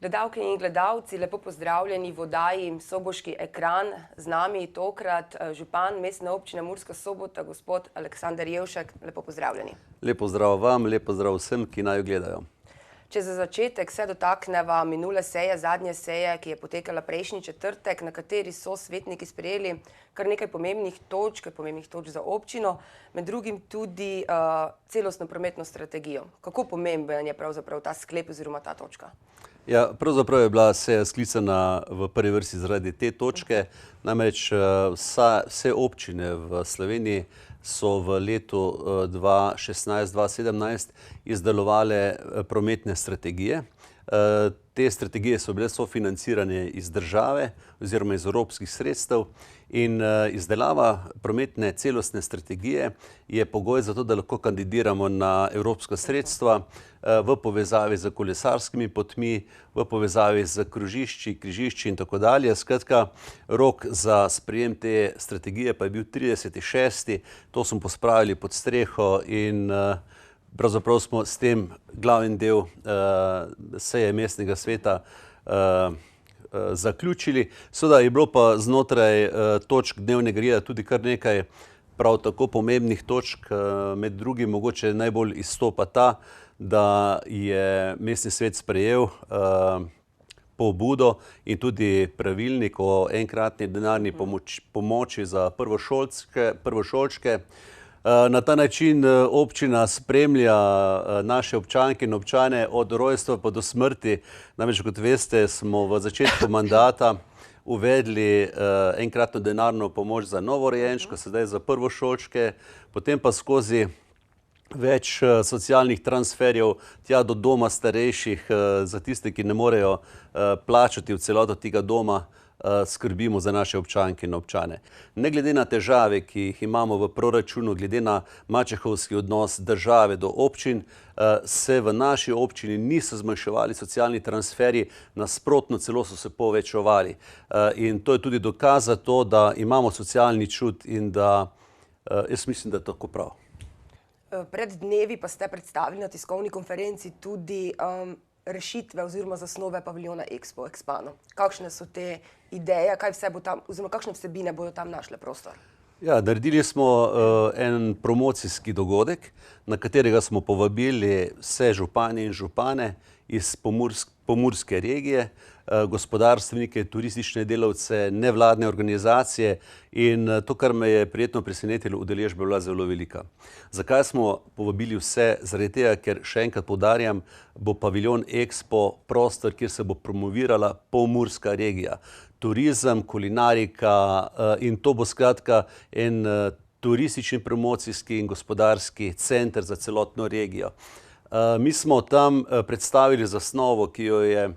Gledalke in gledalci, lepo pozdravljeni v oddaji Soboški ekran. Z nami tokrat župan Mestne občine Murska Sobota, gospod Aleksander Jevšek. Lepo pozdravljeni. Lep pozdrav vam, lep pozdrav vsem, ki naju gledajo. Če za začetek se dotakneva minule seje, zadnje seje, ki je potekala prejšnji četrtek, na kateri so svetniki sprejeli kar nekaj pomembnih točk za občino, med drugim tudi celostno prometno strategijo. Kako pomemben je pravzaprav ta sklep oziroma ta točka? Ja, pravzaprav je bila seja sklicana v prvi vrsti zaradi te točke. Namreč vse občine v Sloveniji so v letu 2016-2017 izdelovale prometne strategije. Te strategije so bile sofinancirane iz države oziroma iz evropskih sredstev in izdelava prometne celostne strategije je pogoj za to, da lahko kandidiramo na evropska sredstva v povezavi z kolesarskimi potmi, v povezavi z krožišči, križišči in tako dalje. Skratka, rok za sprejem te strategije pa je bil 30.6. To smo pospravili pod streho in pravzaprav smo s tem glavni del seje mestnega sveta zaključili. Seveda je bilo pa znotraj točk dnevnega reda tudi kar nekaj prav tako pomembnih točk. Med drugim mogoče najbolj izstopa ta, da je mestni svet sprejel pobudo in tudi pravilnik o enkratni denarni pomoči za prvošolčke. Na ta način občina spremlja naše občanke in občane od rojstva pa do smrti. Namreč, kot veste, smo v začetku mandata uvedli enkratno denarno pomoč za novorojenčke, sedaj za prvošolčke, potem pa skozi več socialnih transferjev tja do doma starejših, za tiste, ki ne morejo plačati v celoto tega doma, skrbimo za naše občanke in občane. Ne glede na težave, ki jih imamo v proračunu, glede na mačehovski odnos države do občin, se v naši občini niso zmanjševali socialni transferji, nasprotno celo so se povečevali. In to je tudi dokaz za to, da imamo socialni čut in da jaz mislim, da je tako prav. Pred dnevi pa ste predstavili na tiskovni konferenci tudi rešitve oziroma zasnove paviljona Expo Expano. Kakšne so te ideje, kaj vse bo tam, oziroma kakšne vsebine bodo tam našle prostor? Ja, naredili smo en promocijski dogodek, na katerega smo povabili vse županje in župane iz pomurske regije, gospodarstvenike, turistične delavce, nevladne organizacije in to, kar me je prijetno presenetilo, udeležba je bila zelo velika. Zakaj smo povabili vse? Zaradi tega, ker še enkrat poudarjam, bo paviljon Expo prostor, kjer se bo promovirala pomurska regija. Turizem, kulinarika in to bo skratka en turistični, promocijski in gospodarski center za celotno regijo. Mi smo tam predstavili zasnovo, ki jo je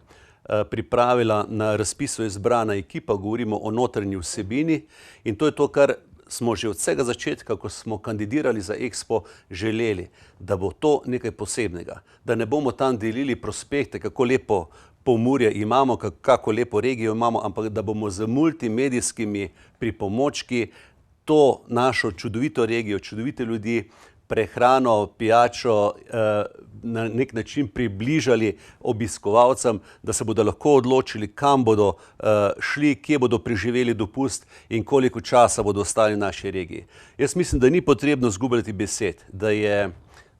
pripravila na razpisu izbrana ekipa, govorimo o notranji vsebini in to je to, kar smo že od vsega začetka, ko smo kandidirali za Expo, želeli, da bo to nekaj posebnega, da ne bomo tam delili prospekte, kako lepo Pomurje imamo, kako lepo regijo imamo, ampak da bomo z multimedijskimi pripomočki to našo čudovito regijo, čudovite ljudi, prehrano, pijačo na nek način približali obiskovalcem, da se bodo lahko odločili, kam bodo šli, kje bodo preživeli dopust in koliko časa bodo ostali v naši regiji. Jaz mislim, da ni potrebno izgubljati besed, da je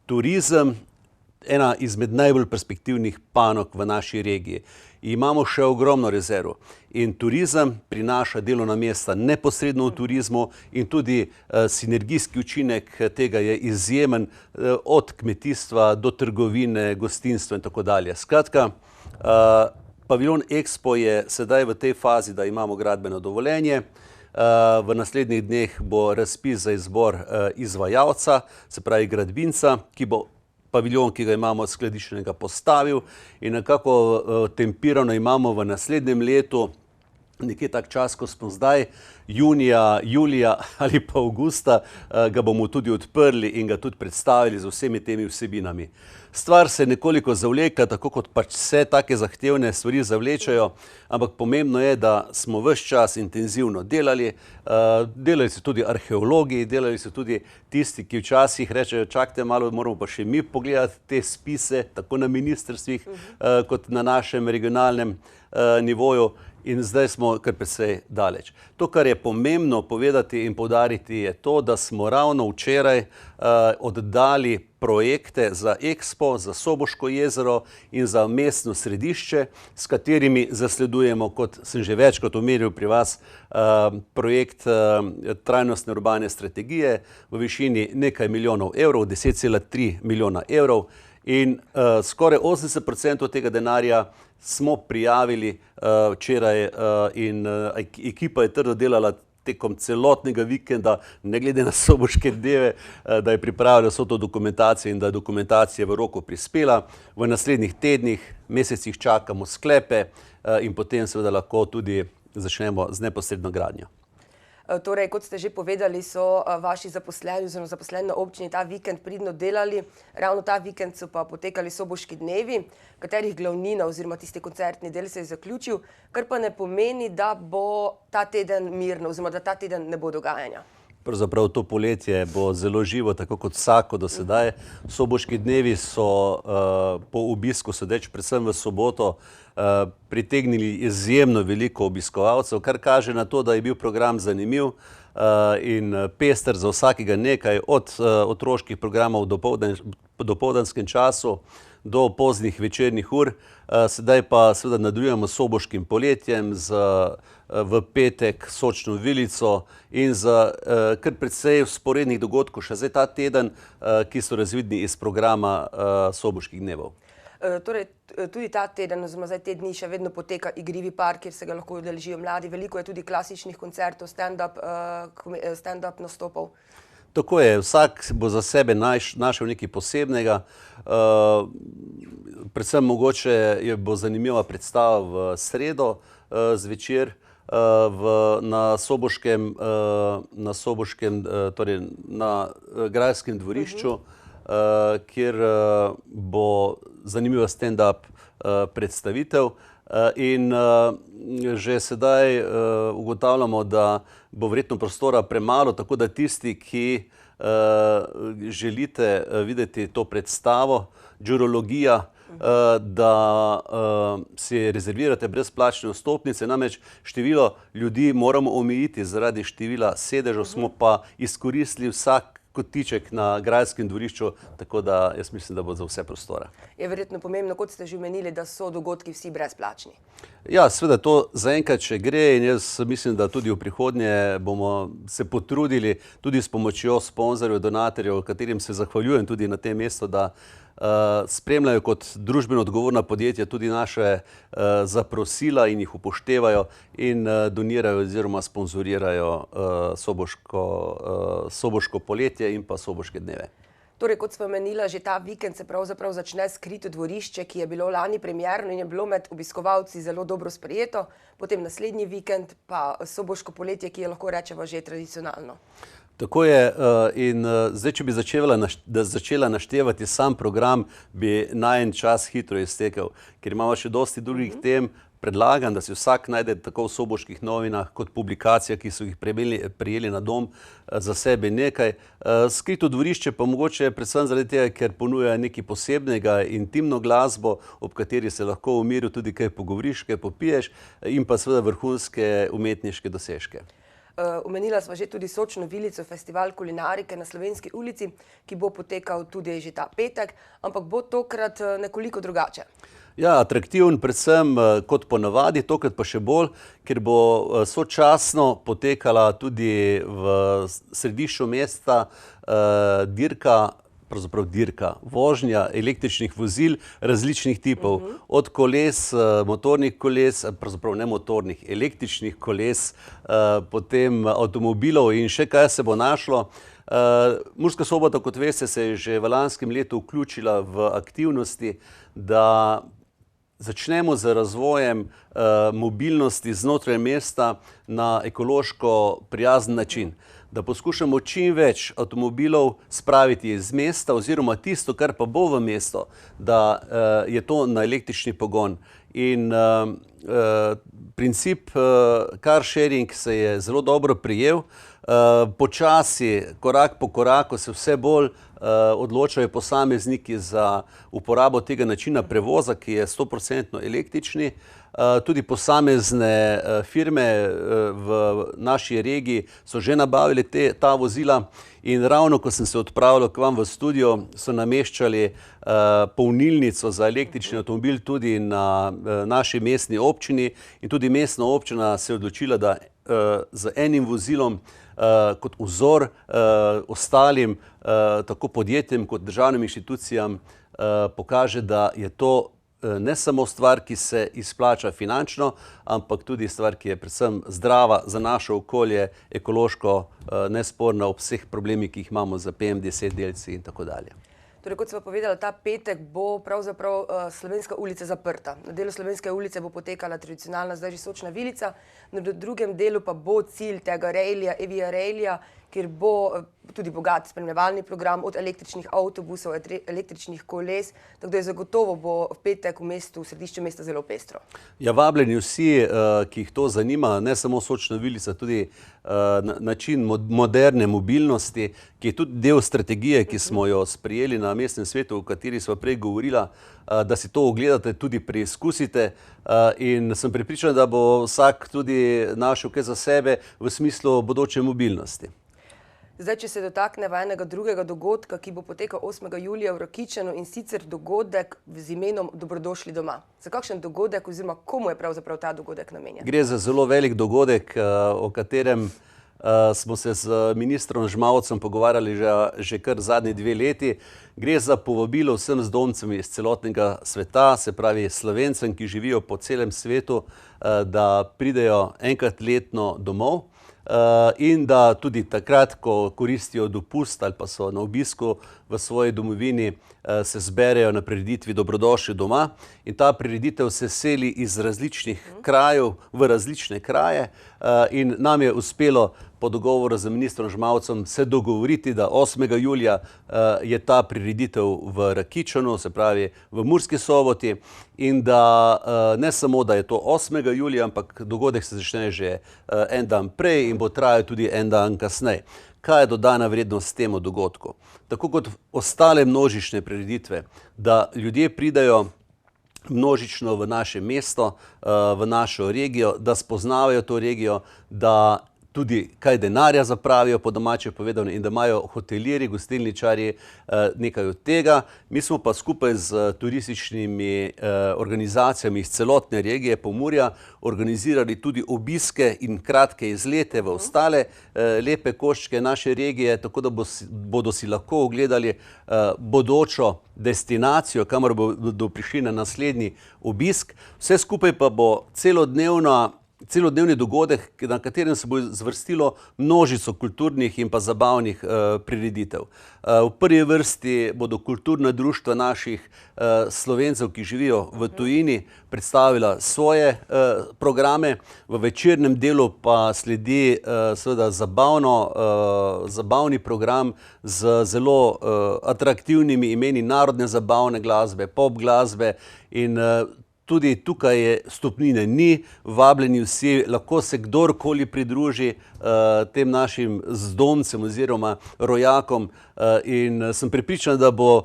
turizem ena izmed najbolj perspektivnih panog v naši regiji. Imamo še ogromno rezerv in turizem prinaša delovna mesta neposredno v turizmu in tudi sinergijski učinek tega je izjemen od kmetijstva do trgovine, gostinstva in tako dalje. Skratka, paviljon Expo je sedaj v tej fazi, da imamo gradbeno dovoljenje. V naslednjih dneh bo razpis za izbor izvajalca, se pravi gradbinca, ki bo paviljon, ki ga imamo skladiščenega, postavil in nekako tempirano imamo v naslednjem letu nekje tak čas, ko smo zdaj, junija, julija ali pa avgusta, ga bomo tudi odprli in ga tudi predstavili z vsemi temi vsebinami. Stvar se nekoliko zavleka, tako kot pač vse take zahtevne stvari zavlečajo, ampak pomembno je, da smo ves čas intenzivno delali, delali so tudi arheologi, delali so tudi tisti, ki včasih rečejo, čakajte malo, moramo pa še mi pogledati te spise, tako na ministrstvih, kot na našem regionalnem nivoju. In zdaj smo kar precej daleč. To, kar je pomembno povedati in poudariti, je to, da smo ravno včeraj oddali projekte za Expo, za Soboško jezero in za mestno središče, s katerimi zasledujemo, kot sem že večkrat omenil pri vas, projekt trajnostne urbane strategije v višini nekaj milijonov evrov, 10,3 milijona evrov. In skoraj 80% tega denarja smo prijavili včeraj in ekipa je trdo delala tekom celotnega vikenda, ne glede na Soboške dneve, da je pripravila vso to dokumentacijo in da je dokumentacija v roku prispela. V naslednjih tednih, mesecih čakamo sklepe in potem seveda lahko tudi začnemo z neposredno gradnjo. Torej, kot ste že povedali, so vaši zaposleni oziroma zaposleni na občini ta vikend pridno delali. Ravno ta vikend so pa potekali Soboški dnevi, katerih glavnina oziroma tisti koncertni del se je zaključil, kar pa ne pomeni, da bo ta teden mirno oziroma da ta teden ne bo dogajanja. Pravzaprav to poletje bo zelo živo, tako kot vsako do sedaj. Soboški dnevi so po obisku sodeč predvsem v soboto pritegnili izjemno veliko obiskovalcev, kar kaže na to, da je bil program zanimiv in pester za vsakega nekaj, od otroških programov v dopoldanskem času do poznih večernih ur. Sedaj pa seveda nadaljujemo s Soboškim poletjem, v petek Sočno vilico in za kar precej vzporednih dogodkov še zdaj ta teden, ki so razvidni iz programa Soboških dnevov. Torej, tudi ta teden, oziroma zdaj te dni še vedno poteka igrivi park, kjer se ga lahko udeležijo mladi. Veliko je tudi klasičnih koncertov, stand-up nastopov. Tako je, vsak bo za sebe našel nekaj posebnega. Predvsem mogoče bo zanimiva predstava v sredo zvečer na Soboškem, torej na Grajskem dvorišču, kjer bo zanimiva stand-up predstavitev. In že sedaj ugotavljamo, da bo verjetno prostora premalo, tako da tisti, ki želite videti to predstavo, Džurologija, da si rezervirate brezplačne vstopnice. Namreč število ljudi moramo omejiti zaradi števila sedežev, smo pa izkoristili vsak kotiček na Grajskem dvorišču, tako da jaz mislim, da bo za vse prostora. Je verjetno pomembno, kot ste že omenili, da so dogodki vsi brezplačni. Ja, seveda to zaenkrat še gre in jaz mislim, da tudi v prihodnje bomo se potrudili tudi s pomočjo sponzorjev, donatorjev, katerim se zahvaljujem tudi na tem mestu, da spremljajo kot družbeno odgovorna podjetja tudi naše zaprosila in jih upoštevajo in donirajo oziroma sponzorirajo Soboško poletje in pa Soboške dneve. Torej, kot sva omenila, že ta vikend se pravzaprav začne Skrito dvorišče, ki je bilo lani premierno in je bilo med obiskovalci zelo dobro sprejeto. Potem naslednji vikend pa Soboško poletje, ki je lahko rečeva že tradicionalno. Tako je in zdaj, če bi začela naštevati sam program, bi najin čas hitro iztekel, ker imamo še dosti drugih tem. Predlagam, da si vsak najde tako v Soboških novinah kot publikacijah, ki so jih prijeli na dom, za sebe nekaj. Skrito dvorišče pa mogoče predvsem zaradi tega, ker ponuja nekaj posebnega, intimno glasbo, ob kateri se lahko v miru tudi kaj pogovoriš, kaj popiješ in pa seveda vrhunske umetniške dosežke. Omenila sva že tudi Sočno vilico, festival kulinarike na Slovenski ulici, ki bo potekal tudi že ta petek, ampak bo tokrat nekoliko drugače. Ja, atraktiven predvsem kot ponavadi, tokrat pa še bolj, ker bo sočasno potekala tudi v središču mesta dirka, vožnja električnih vozil različnih tipov, od koles, motornih koles, pravzaprav ne motornih, električnih koles, potem avtomobilov in še kaj se bo našlo. Murska Sobota, kot veste, se je že v lanskem letu vključila v aktivnosti, da začnemo z razvojem mobilnosti znotraj mesta na ekološko prijazen način. Da poskušamo čim več avtomobilov spraviti iz mesta oziroma tisto, kar pa bo v mesto, da je to na električni pogon. In princip car sharing se je zelo dobro prijel. Počasi, korak po koraku se vse bolj odločajo posamezniki za uporabo tega načina prevoza, ki je 100% električni. Tudi posamezne firme v naši regiji so že nabavili ta vozila in ravno, ko sem se odpravljal k vam v studio, so nameščali polnilnico za električni avtomobil tudi na naši mestni občini in tudi mestna občina se je odločila, da z enim vozilom kot vzor ostalim, tako podjetjem kot državnim inštitucijam, pokaže, da je to ne samo stvar, ki se izplača finančno, ampak tudi stvar, ki je predvsem zdrava za naše okolje, ekološko nesporna ob vseh problemih, ki jih imamo za PM10 delci in tako dalje. Torej, kot sva povedala, ta petek bo pravzaprav Slovenska ulica zaprta. Na delu Slovenske ulice bo potekala tradicionalna, zdaj že sočna vilica, na drugem delu pa bo cilj tega rejlija, Evija rejlija, kjer bo tudi bogat spremljevalni program od električnih avtobusov, električnih koles, tako da je zagotovo bo v petek v mestu, v središču mesta zelo pestro. Ja, vabljeni vsi, ki jih to zanima, ne samo sočna vilica, tudi način moderne mobilnosti, ki je tudi del strategije, ki smo jo sprejeli na mestnem svetu, o kateri sva prej govorila, da si to ogledate, tudi preizkusite in sem prepričan, da bo vsak tudi našel kaj za sebe v smislu bodoče mobilnosti. Zdaj, če se dotakneva enega drugega dogodka, ki bo potekal 8. julija v Rakičanu in sicer dogodek z imenom Dobrodošli doma. Za kakšen dogodek oziroma komu je pravzaprav ta dogodek namenjen? Gre za zelo velik dogodek, o katerem smo se z ministrom Žmavcem pogovarjali že kar zadnji 2 leti. Gre za povabilo vsem zdomcem iz celotnega sveta, se pravi Slovencem, ki živijo po celem svetu, da pridejo enkrat letno domov. In da tudi takrat, ko koristijo dopust ali pa so na obisku v svoji domovini, se zberejo na prireditvi Dobrodošli doma. In ta prireditev se seli iz različnih krajev v različne kraje in nam je uspelo po dogovoru z ministrom Žmavcem se dogovoriti, da 8. julija je ta prireditev v Rakičanu, se pravi v Murski Soboti, in da ne samo, da je to 8. julija, ampak dogodek se začne že en dan prej in bo trajal tudi en dan kasneje. Kaj je dodana vrednost temu dogodku? Tako kot ostale množične prireditve, da ljudje pridajo množično v naše mesto, v našo regijo, da spoznavajo to regijo, da tudi kaj denarja zapravijo, po domače povedano, in da imajo hotelirji, gostilničarji nekaj od tega. Mi smo pa skupaj z turističnimi organizacijami iz celotne regije Pomurja organizirali tudi obiske in kratke izlete v ostale lepe koščke naše regije, tako da bodo si lahko ogledali bodočo destinacijo, kamor bodo prišli na naslednji obisk. Vse skupaj pa bo celodnevni dogodek, na katerem se bo zvrstilo množico kulturnih in pa zabavnih prireditev. V prvi vrsti bodo kulturna društva naših Slovencev, ki živijo v tujini, predstavila svoje programe, v večernem delu pa sledi seveda zabavni program z zelo atraktivnimi imeni narodne zabavne glasbe, pop glasbe in tudi tukaj je stopnine ni, vabljeni vsi, lahko se kdorkoli pridruži tem našim zdomcem oziroma rojakom in sem prepričan, da bo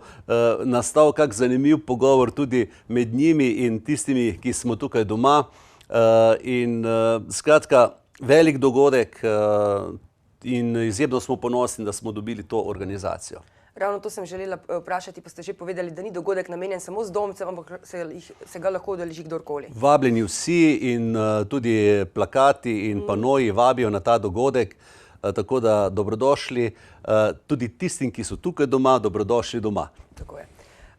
nastal kak zanimiv pogovor tudi med njimi in tistimi, ki smo tukaj doma. In skratka, velik dogodek in izjemno smo ponosni, da smo dobili to organizacijo. Ravno to sem želela vprašati, pa ste že povedali, da ni dogodek namenjen samo zdomcem, ampak se ga lahko udeleži kdorkoli. Vabljeni vsi in tudi plakati in panoji vabijo na ta dogodek, tako da dobrodošli tudi tistim, ki so tukaj doma, dobrodošli doma. Tako je.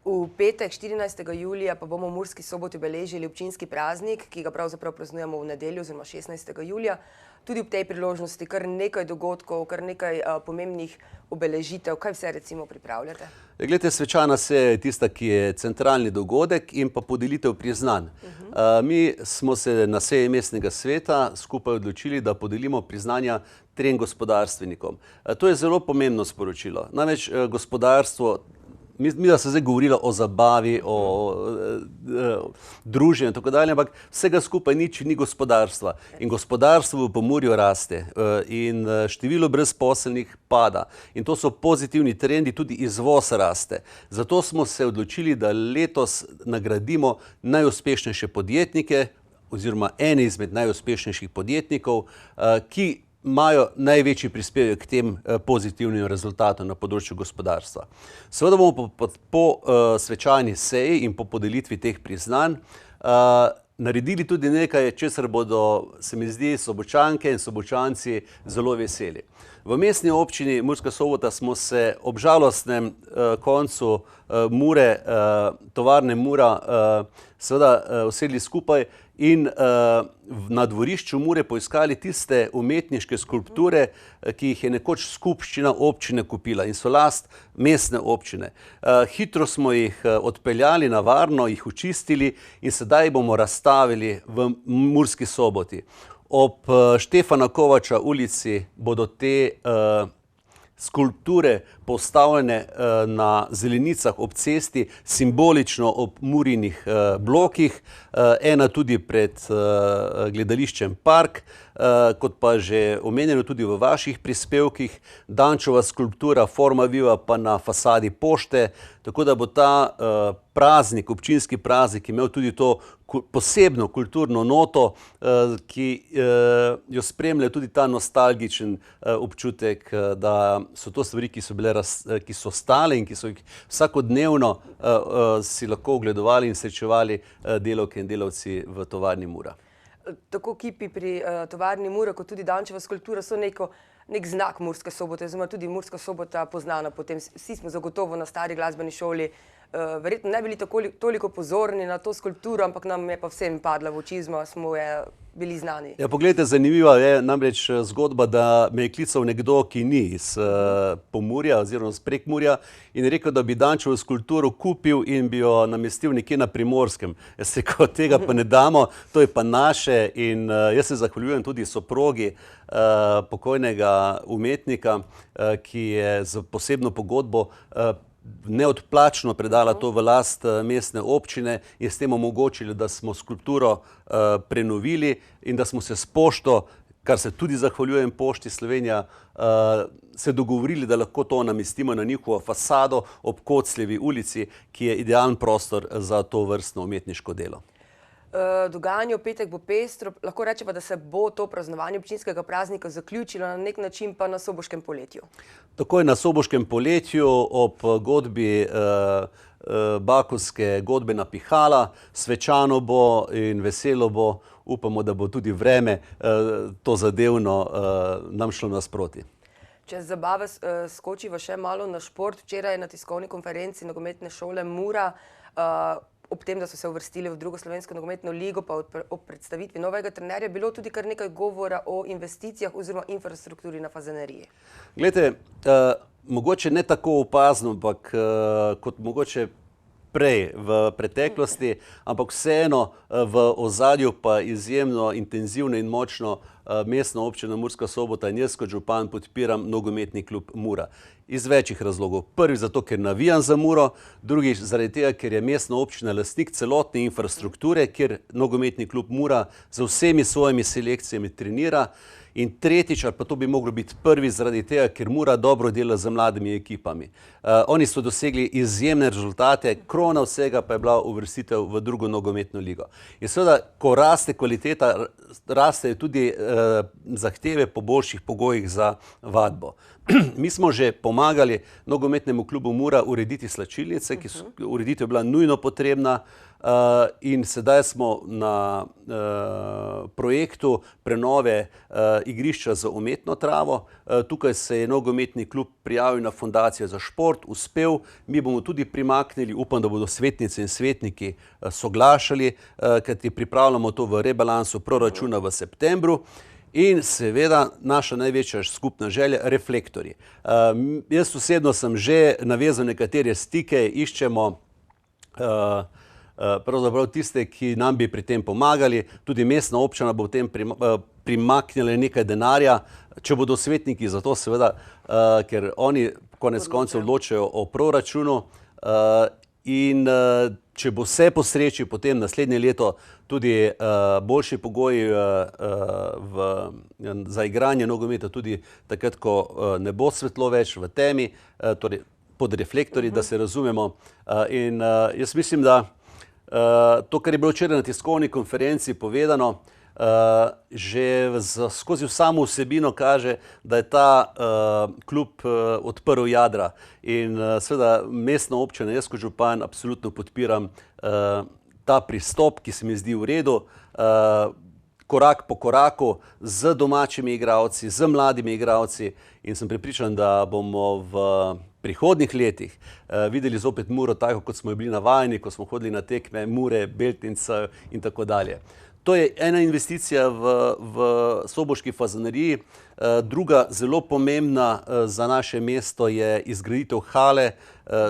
V petek, 14. julija, pa bomo v Murski Soboti obeležili občinski praznik, ki ga pravzaprav praznujemo v nedeljo, oziroma 16. julija. Tudi ob tej priložnosti kar nekaj dogodkov, kar nekaj pomembnih obeležitev. Kaj vse recimo pripravljate? Glejte, svečana seja je tista, ki je centralni dogodek in pa podelitev priznanj. Mi smo se na seji mestnega sveta skupaj odločili, da podelimo priznanja 3 gospodarstvenikom. To je zelo pomembno sporočilo. Namreč gospodarstvo, mi da se zdaj govorilo o zabavi, o druženju in tako dalje, ampak vsega skupaj nič ni gospodarstva. In gospodarstvo v Pomurju raste in število brezposelnih pada. In to so pozitivni trendi, tudi izvoz raste. Zato smo se odločili, da letos nagradimo najuspešnejše podjetnike oziroma ene izmed najuspešnejših podjetnikov, ki imajo največji prispevek k tem pozitivnim rezultatom na področju gospodarstva. Seveda bomo po svečani seji in po podelitvi teh priznanj naredili tudi nekaj, česar bodo, se mi zdi, Sobočanke in Sobočanci zelo veseli. V mestni občini Murska Sobota smo se ob žalostnem koncu Mure, tovarne Mura, seveda usedli skupaj in na dvorišču Mure poiskali tiste umetniške skulpture, ki jih je nekoč skupščina občine kupila in so last mestne občine. Hitro smo jih odpeljali na varno, jih očistili in sedaj bomo razstavili v Murski Soboti. Ob Štefana Kovača ulici bodo te skulpture postavljene na zelenicah ob cesti, simbolično ob Murinih blokih, ena tudi pred gledališčem Park, kot pa že omenjeno tudi v vaših prispevkih, Dančova skulptura Forma Viva pa na fasadi pošte, tako da bo ta praznik, občinski praznik, imel tudi to posebno kulturno noto, ki jo spremlja tudi ta nostalgičen občutek, da so to stvari, ki so stale in ki so jih vsakodnevno si lahko ogledovali in srečevali delavke in delavci v tovarni Mura. Tako kipi pri tovarni Mura, kot tudi Dančeva skulptura so nek znak Murske Sobote, oziroma tudi Murska Sobota poznana potem. Vsi smo zagotovo na stari glasbeni šoli verjetno ne bili toliko pozorni na to skulpturo, ampak nam je pa vsem padla v oči, smo je bili znani. Ja, poglejte, zanimiva je namreč zgodba, da me je klical nekdo, ki ni iz Pomurja oziroma iz Prekmurja in rekel, da bi Dančevo skulpturo kupil in bi jo namestil nekje na Primorskem. Jaz rekel, tega pa ne damo, to je pa naše in jaz se zahvaljujem tudi soprogi pokojnega umetnika, ki je z posebno pogodbo neodplačno predala to v last mestne občine in s tem omogočili, da smo skulpturo prenovili in da smo se s pošto, kar se tudi zahvaljujem Pošti Slovenija, se dogovorili, da lahko to namestimo na njihovo fasado ob Kocljevi ulici, ki je idealen prostor za to vrstno umetniško delo. Dogajanje v petek bo pestro, lahko rečemo, da se bo to praznovanje občinskega praznika zaključilo na nek način pa na Soboškem poletju. Takoj na Soboškem poletju ob godbi Bakovske godbe na Pihala, svečano bo in veselo bo, upamo, da bo tudi vreme to zadevno nam šlo nasproti. Če z zabave skočiva še malo na šport, včeraj na tiskovni konferenci nogometne šole Mura, ob tem, da so se uvrstili v drugo slovensko nogometno ligo, pa ob predstavitvi novega trenerja, bilo tudi kar nekaj govora o investicijah oziroma infrastrukturi na Fazaneriji. Glejte, mogoče ne tako opazno, ampak kot mogoče prej v preteklosti, ampak vseeno v ozadju pa izjemno intenzivno in močno mestna občina Murska Sobota in jaz kot župan podpiram nogometni klub Mura. Iz večjih razlogov. Prvi zato, ker navijam za Muro, drugič zaradi tega, ker je mestna občina lastnik celotne infrastrukture, kjer nogometni klub Mura z vsemi svojimi selekcijami trenira. In tretjič, ali pa to bi moglo biti prvi, zaradi tega, ker Mura dobro dela z mladimi ekipami. Oni so dosegli izjemne rezultate, krona vsega pa je bila uvrstitev v drugo nogometno ligo. In seveda, ko raste kvaliteta, rastejo tudi zahteve po boljših pogojih za vadbo. Mi smo že pomagali nogometnemu klubu Mura urediti slačilnice, ureditev je bila nujno potrebna. in sedaj smo na projektu prenove igrišča za umetno travo. Tukaj se je nogometni klub prijavil na Fundacijo za šport, uspel. Mi bomo tudi primaknili, upam, da bodo svetnice in svetniki soglašali, kajti pripravljamo to v rebalansu proračuna v septembru. In seveda naša največja skupna želja, reflektorji. Jaz osebno sem že navezal nekatere stike, iščemo pravzaprav tiste, ki nam bi pri tem pomagali. Tudi mestna občina bo v tem primaknila nekaj denarja, če bodo svetniki za to seveda, ker oni konec koncev odločajo o proračunu. In če bo vse po sreči, potem naslednje leto tudi boljši pogoji za igranje nogometa, tudi takrat, ko ne bo svetlo več v temi, torej pod reflektorji, da se razumemo. In jaz mislim, da to, kar je bilo včeraj na tiskovni konferenci povedano, že skozi samo vsebino kaže, da je ta klub odprl jadra. In seveda mestna občina, jaz kot župan absolutno podpiram ta pristop, ki se mi zdi v redu, korak po koraku z domačimi igralci, z mladimi igralci, in sem prepričan, da bomo v prihodnjih letih videli zopet Muro tako, kot smo bili navajeni, ko smo hodili na tekme Mure, Beltinca in tako dalje. To je ena investicija v soboški fazaneriji. Druga zelo pomembna za naše mesto je izgraditev hale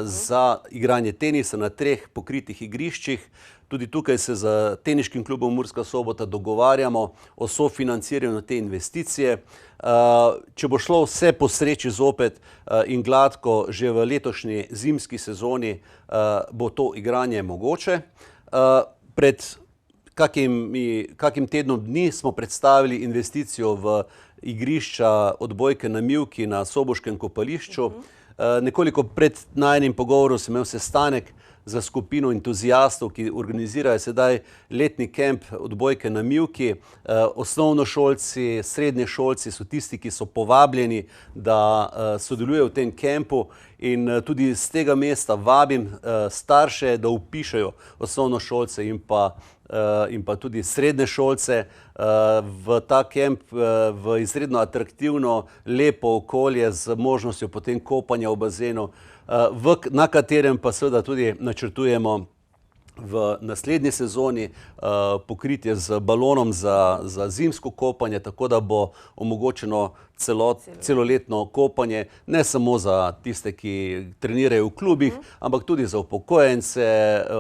za igranje tenisa na 3 pokritih igriščih. Tudi tukaj se z teniškim klubom Murska Sobota dogovarjamo o sofinanciranju te investicije. Če bo šlo vse po sreči zopet in gladko, že v letošnji zimski sezoni bo to igranje mogoče. Pred kakim tednom dni smo predstavili investicijo v igrišča odbojke na Mivki na soboškem kopališču. Nekoliko pred najnim pogovorom sem imel sestanek za skupino entuzijastov, ki organizirajo sedaj letni kemp odbojke na Mivki. Osnovnošolci, srednješolci so tisti, ki so povabljeni, da sodelujejo v tem kempu, in tudi z tega mesta vabim starše, da vpišejo osnovnošolce in pa tudi srednješolce v ta kemp, v izredno atraktivno, lepo okolje z možnostjo potem kopanja v bazenu, na katerem pa seveda tudi načrtujemo v naslednji sezoni pokritje z balonom za zimsko kopanje, tako da bo omogočeno celoletno kopanje, ne samo za tiste, ki trenirajo v klubih, ampak tudi za upokojence,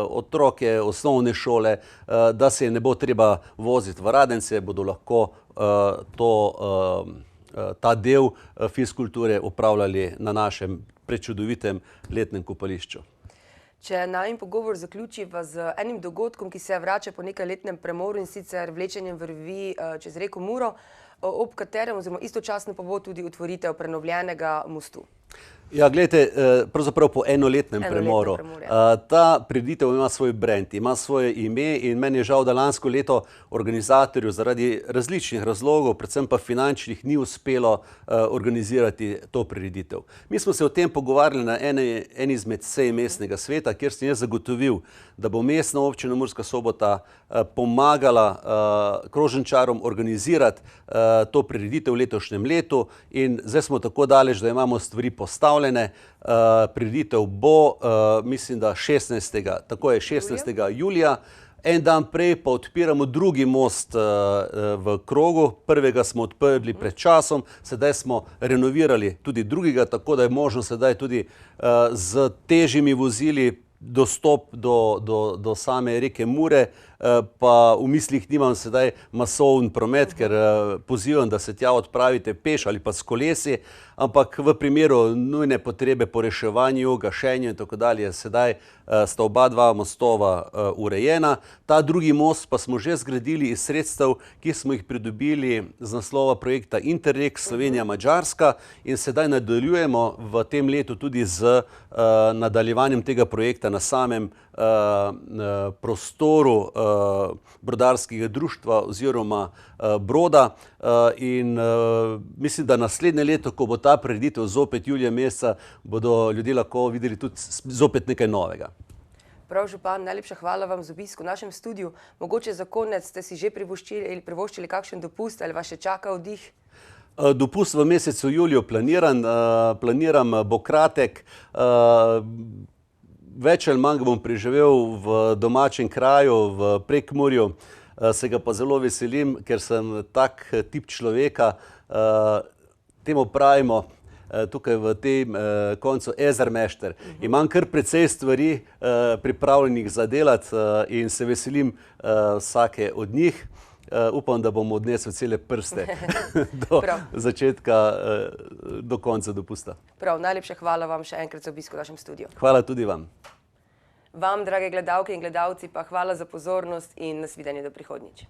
otroke, osnovne šole, da se ne bo treba voziti v Radence, bodo lahko ta del fizkulture opravljali na našem prečudovitem letnem kopališču. Če najin pogovor zaključiva z enim dogodkom, ki se vrača po nekaj letnem premoru, in sicer vlečenjem vrvi čez reko Muro, ob katerem oziroma istočasno pa bo tudi otvoritev prenovljenega mostu. Ja, gledajte, pravzaprav po enoletnem premoru. Ta prireditev ima svoj brand, ima svoje ime, in meni je žal, da lansko leto organizatorju zaradi različnih razlogov, predvsem pa finančnih, ni uspelo organizirati to prireditev. Mi smo se o tem pogovarjali na eni izmed sej mestnega sveta, kjer sem jaz zagotovil, da bo mestna občina Murska Sobota pomagala krožničarom organizirati to prireditev v letošnjem letu, in zdaj smo tako daleč, da imamo stvari postavljene. Prireditev bo, mislim, da 16. julija. En dan prej pa odpiramo drugi most v Krogu. Prvega smo odprli pred časom, sedaj smo renovirali tudi drugega, tako da je možno sedaj tudi z težjimi vozili dostop do same reke Mure, pa v mislih nimam sedaj masoven promet, ker pozivam, da se tja odpravite peš ali pa s kolesi, ampak v primeru nujne potrebe po reševanju, gašenju in tako dalje, sedaj sta oba dva mostova urejena. Ta drugi most pa smo že zgradili iz sredstev, ki smo jih pridobili z naslova projekta Interreg Slovenija-Madžarska, in sedaj nadaljujemo v tem letu tudi z nadaljevanjem tega projekta na samem prostoru brodarskega društva oziroma Broda, in mislim, da naslednje leto, ko bo ta prireditev zopet julija meseca, bodo ljudje lahko videli tudi zopet nekaj novega. Prav, župan, najlepša hvala vam za obisk v našem studiu. Mogoče za konec ste si že privoščili kakšen dopust ali vas še čaka oddih? Dopust v mesecu juliju planiram, bo kratek. Več ali manj bom preživel v domačem kraju, v Prekmurju. Se ga pa zelo veselim, ker sem tak tip človeka. Temu pravimo tukaj v tem koncu ezermešter. Imam kar precej stvari pripravljenih za delati in se veselim vsake od njih. Upam, da bom odnesel cele prste do začetka, do konca dopusta. Prav, najlepša hvala vam še enkrat za obisk v našem studiu. Hvala tudi vam. Vam, drage gledalke in gledalci, pa hvala za pozornost in nasvidenje do prihodnjič.